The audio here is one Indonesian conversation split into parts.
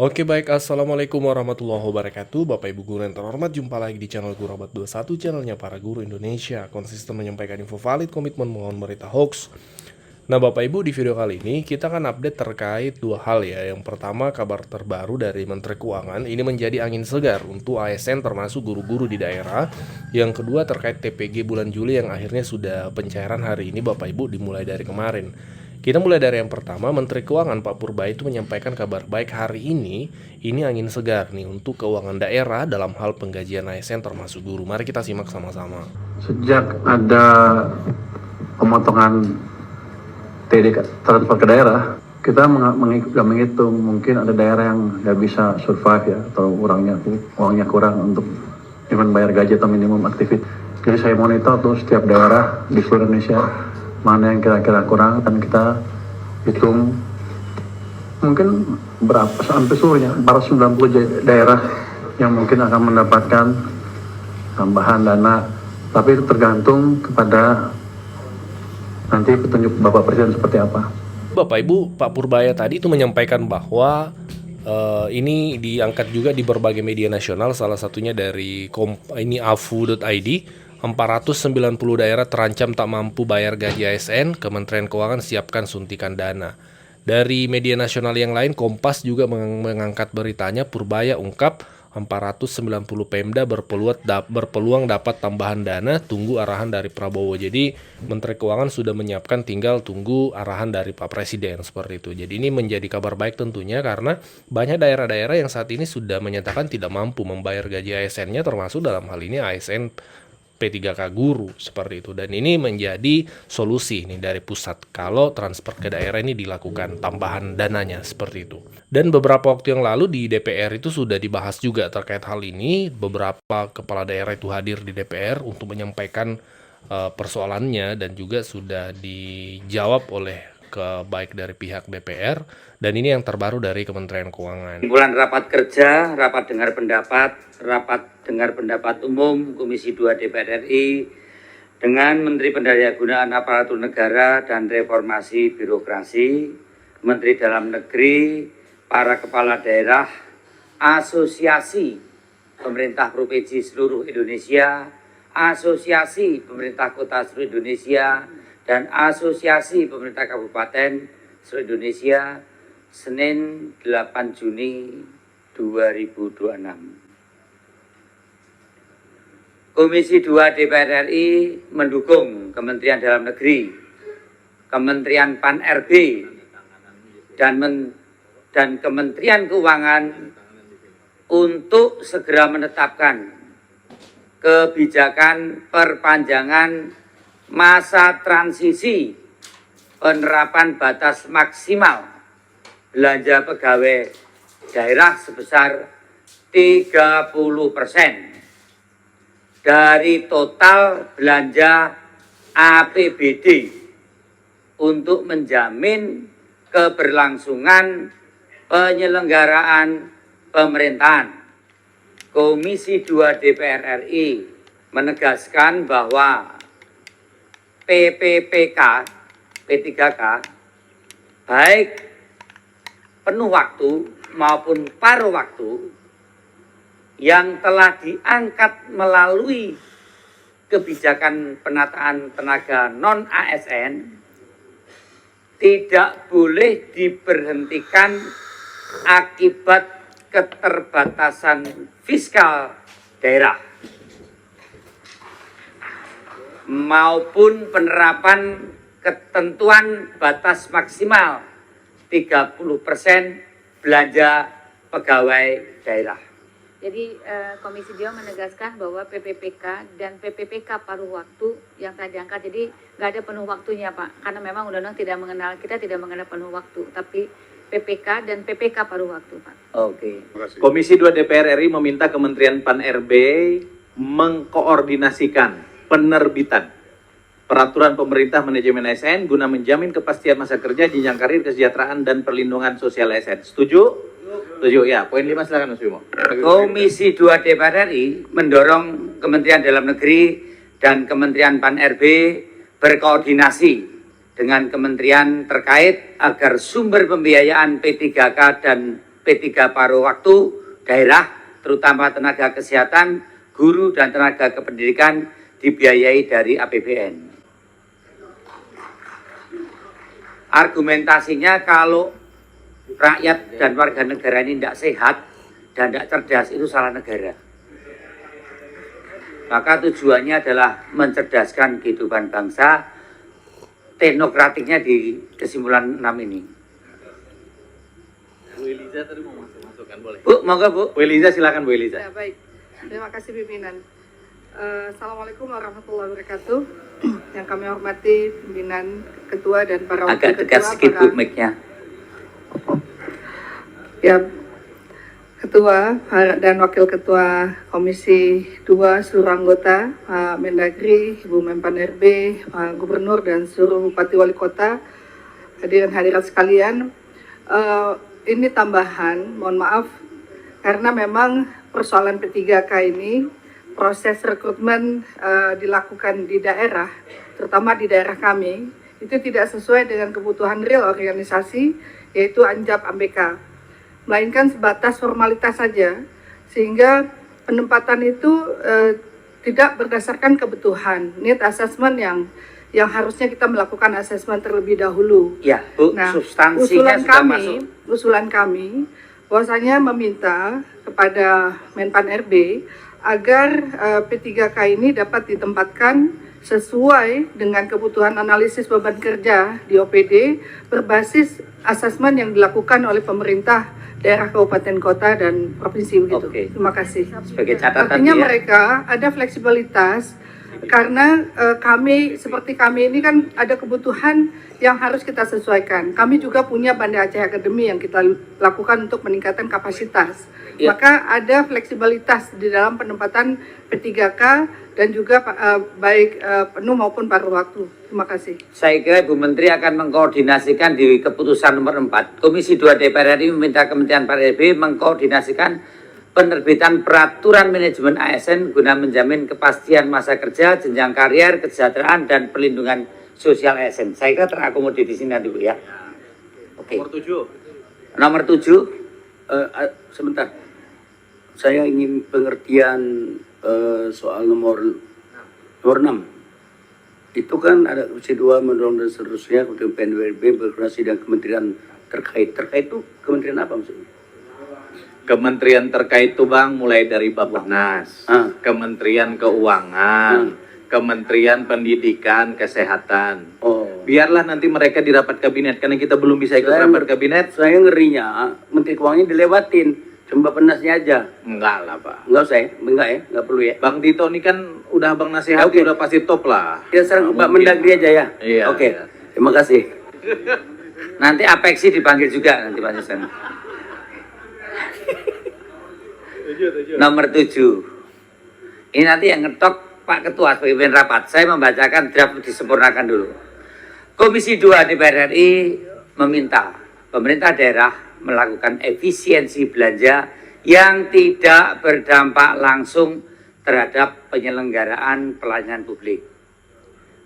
Oke baik, Assalamualaikum warahmatullahi wabarakatuh. Bapak Ibu guru yang terhormat, jumpa lagi di channel Guru Abad 21, channelnya para guru Indonesia. Konsisten menyampaikan info valid, komitmen melawan berita hoax. Nah Bapak Ibu, di video kali ini kita akan update terkait dua hal ya. Yang pertama, kabar terbaru dari Menteri Keuangan, ini menjadi angin segar untuk ASN termasuk guru-guru di daerah. Yang kedua terkait TPG bulan Juli yang akhirnya sudah pencairan hari ini Bapak Ibu, dimulai dari kemarin. Kita mulai dari yang pertama, Menteri Keuangan Pak Purbaya itu menyampaikan kabar baik hari ini angin segar nih untuk keuangan daerah dalam hal penggajian ASN termasuk guru. Mari kita simak sama-sama. Sejak ada pemotongan TD transfer ke daerah, kita menghitung mungkin ada daerah yang nggak bisa survive ya, atau uangnya kurang untuk bayar gaji atau minimum aktivitas. Jadi saya monitor tuh setiap daerah di seluruh Indonesia mana yang kira-kira kurang, dan kita hitung mungkin berapa sampai seluruhnya 490 daerah yang mungkin akan mendapatkan tambahan dana, tapi itu tergantung kepada nanti petunjuk Bapak Presiden seperti apa. Bapak Ibu, Pak Purbaya tadi itu menyampaikan bahwa ini diangkat juga di berbagai media nasional, salah satunya dari afu.id. 490 daerah terancam tak mampu bayar gaji ASN, Kementerian Keuangan siapkan suntikan dana. Dari media nasional yang lain, Kompas juga mengangkat beritanya, Purbaya ungkap 490 Pemda berpeluang dapat tambahan dana, tunggu arahan dari Prabowo. Jadi Menteri Keuangan sudah menyiapkan, tinggal tunggu arahan dari Pak Presiden, seperti itu. Jadi ini menjadi kabar baik tentunya, karena banyak daerah-daerah yang saat ini sudah menyatakan tidak mampu membayar gaji ASN-nya, termasuk dalam hal ini ASN P3K guru, seperti itu. Dan ini menjadi solusi nih dari pusat kalau transfer ke daerah ini dilakukan tambahan dananya, seperti itu. Dan beberapa waktu yang lalu di DPR itu sudah dibahas juga terkait hal ini. Beberapa kepala daerah itu hadir di DPR untuk menyampaikan persoalannya, dan juga sudah dijawab oleh baik dari pihak DPR, dan ini yang terbaru dari Kementerian Keuangan. Kumpulan rapat kerja, rapat dengar pendapat umum Komisi 2 DPR RI dengan Menteri Pendayagunaan Aparatur Negara dan Reformasi Birokrasi, Menteri Dalam Negeri, para kepala daerah, Asosiasi Pemerintah Provinsi seluruh Indonesia, Asosiasi Pemerintah Kota seluruh Indonesia, dan Asosiasi Pemerintah Kabupaten seluruh Indonesia, Senin 8 Juni 2026. Komisi 2 DPR RI mendukung Kementerian Dalam Negeri, Kementerian Pan-RB, dan Kementerian Keuangan untuk segera menetapkan kebijakan perpanjangan masa transisi penerapan batas maksimal belanja pegawai daerah sebesar 30% dari total belanja APBD untuk menjamin keberlangsungan penyelenggaraan pemerintahan. Komisi 2 DPR RI menegaskan bahwa PPPK, P3K, baik penuh waktu maupun paruh waktu yang telah diangkat melalui kebijakan penataan tenaga non-ASN tidak boleh diberhentikan akibat keterbatasan fiskal daerah maupun penerapan ketentuan batas maksimal 30% belanja pegawai daerah. Jadi Komisi 2 menegaskan bahwa PPPK dan PPPK paruh waktu yang tadi diangkat, jadi nggak ada penuh waktunya Pak, karena memang undang-undang kita tidak mengenal penuh waktu, tapi PPK dan PPK paruh waktu Pak. Oke. Komisi 2 DPR RI meminta Kementerian Pan-RB mengkoordinasikan penerbitan peraturan pemerintah manajemen ASN guna menjamin kepastian masa kerja, jenjang karir, kesejahteraan, dan perlindungan sosial ASN. Setuju? Setuju ya. Poin 5 silakan Mas Bimo. Komisi 2 DPR RI mendorong Kementerian Dalam Negeri dan Kementerian Pan-RB berkoordinasi dengan kementerian terkait agar sumber pembiayaan P3K dan P3 paruh waktu daerah, terutama tenaga kesehatan, guru, dan tenaga kependidikan dibiayai dari APBN. Argumentasinya kalau rakyat dan warga negara ini tidak sehat dan tidak cerdas, itu salah negara. Maka tujuannya adalah mencerdaskan kehidupan bangsa. Teknokratiknya di kesimpulan 6 ini. Bu Eliza tadi mau masuk-masukkan, boleh? Bu, monggo Bu. Bu Eliza, silakan Bu Eliza. Ya, baik. Terima kasih pimpinan. Assalamualaikum warahmatullahi wabarakatuh. Yang kami hormati pimpinan ketua dan para wakil Agak dekat ketua, sedikit Bu mic-nya. ya, ketua dan wakil ketua Komisi 2 seluruh anggota, Pak Mendagri, Ibu Menpan RB, Pak Gubernur dan seluruh Bupati Wali Kota, hadirin hadirat sekalian. Ini tambahan, mohon maaf, karena memang persoalan P3K ini proses rekrutmen dilakukan di daerah, terutama di daerah kami, itu tidak sesuai dengan kebutuhan real organisasi, yaitu Anjap AMBK, melainkan sebatas formalitas saja, sehingga penempatan itu tidak berdasarkan kebutuhan, need assessment yang harusnya kita melakukan asesmen terlebih dahulu. Ya, Bu, Nah, substansinya sudah masuk. usulan kami bahwasanya meminta kepada Menpan RB agar P3K ini dapat ditempatkan sesuai dengan kebutuhan analisis beban kerja di OPD berbasis asesmen yang dilakukan oleh pemerintah daerah, kabupaten, kota, dan provinsi begitu. Oke. Terima kasih. Sebagai catatan Artinya ya. mereka ada fleksibilitas karena seperti kami ini kan ada kebutuhan yang harus kita sesuaikan. Kami juga punya Banda Aceh Academy yang kita lakukan untuk meningkatkan kapasitas. Ya. Maka ada fleksibilitas di dalam penempatan P3K dan juga baik penuh maupun paruh waktu. Terima kasih. Saya kira Ibu Menteri akan mengkoordinasikan di keputusan nomor 4. Komisi 2 DPR RI meminta Kementerian PAN-RB mengkoordinasikan penerbitan peraturan manajemen ASN guna menjamin kepastian masa kerja, jenjang karier, kesejahteraan, dan perlindungan sosial ASN. Saya kira terakomodir di sini nanti Bu ya. Oke. Nomor 7. Nomor 7. Sebentar, saya ingin pengertian soal nomor 6. Itu kan ada Komisi 2 mendorong dan seterusnya, kemudian PNWRB berkoordinasi dengan kementerian terkait. Terkait itu kementerian apa maksudnya? Kementerian terkait itu Bang, mulai dari Bappenas, Kementerian Keuangan, Kementerian Pendidikan, Kesehatan. Oh, Biarlah nanti mereka di rapat kabinet, karena kita belum bisa ikut rapat kabinet. saya ngerinya Menteri Keuangannya dilewatin, cuma Bappenasnya aja. Enggak lah Pak. Enggak usah ya? Enggak ya? Enggak perlu ya? Bang Tito ini kan udah Bang Nasihat, Oke. udah pasti top lah. Ya sekarang Pak Mungkin. Mendagri aja ya? Iya, Oke, iya. terima kasih. Nanti Apexi dipanggil juga nanti Pak Susan. Nomor 7. Ini nanti yang ngetok Pak Ketua sebagai pemimpin rapat. Saya membacakan draft disempurnakan dulu. Komisi 2 DPR RI meminta pemerintah daerah melakukan efisiensi belanja yang tidak berdampak langsung terhadap penyelenggaraan pelayanan publik,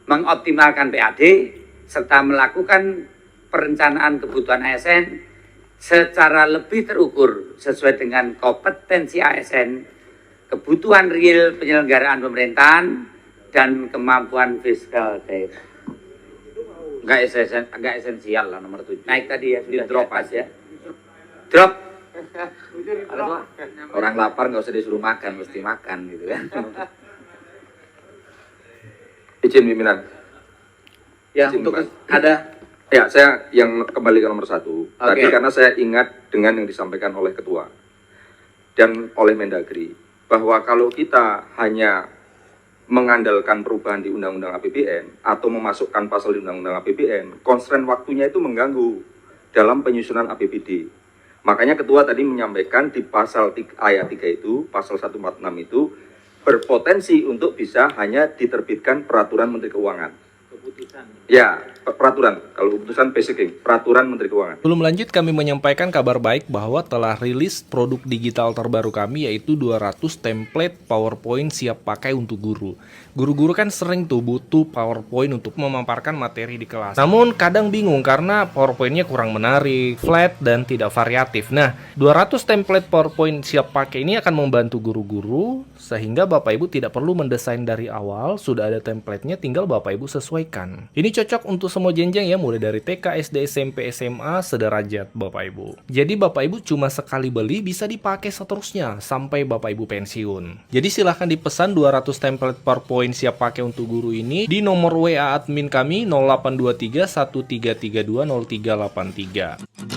mengoptimalkan PAD, serta melakukan perencanaan kebutuhan ASN secara lebih terukur sesuai dengan kompetensi ASN, kebutuhan real penyelenggaraan pemerintahan, dan kemampuan fiskal daerah. Enggak esensial lah nomor 7. Naik tadi ya, sudah drop aja. Drop. Orang lapar nggak usah disuruh makan, mesti makan gitu kan. Izin pimpinan. Ya, Izin, untuk Pak. ada Ya, saya yang kembali ke nomor 1. Tadi Oke. karena saya ingat dengan yang disampaikan oleh Ketua dan oleh Mendagri, bahwa kalau kita hanya mengandalkan perubahan di Undang-Undang APBN atau memasukkan pasal di Undang-Undang APBN, constraint waktunya itu mengganggu dalam penyusunan APBD. Makanya Ketua tadi menyampaikan di pasal ayat 3 itu, pasal 146 itu, berpotensi untuk bisa hanya diterbitkan peraturan Menteri Keuangan. Ya, peraturan. Kalau keputusan basic, peraturan Menteri Keuangan. Belum lanjut, kami menyampaikan kabar baik bahwa telah rilis produk digital terbaru kami, yaitu 200 template PowerPoint siap pakai untuk guru. Guru-guru kan sering tuh butuh PowerPoint untuk memaparkan materi di kelas. Namun kadang bingung karena PowerPoint-nya kurang menarik, flat, dan tidak variatif. Nah, 200 template PowerPoint siap pakai ini akan membantu guru-guru sehingga Bapak Ibu tidak perlu mendesain dari awal, sudah ada template-nya, tinggal Bapak Ibu sesuaikan. Ini cocok untuk semua jenjang ya, mulai dari TK, SD, SMP, SMA, sederajat Bapak Ibu. Jadi Bapak Ibu cuma sekali beli bisa dipakai seterusnya sampai Bapak Ibu pensiun. Jadi silahkan dipesan 200 template PowerPoint siap pakai untuk guru ini di nomor WA admin kami 0823 1332 0383.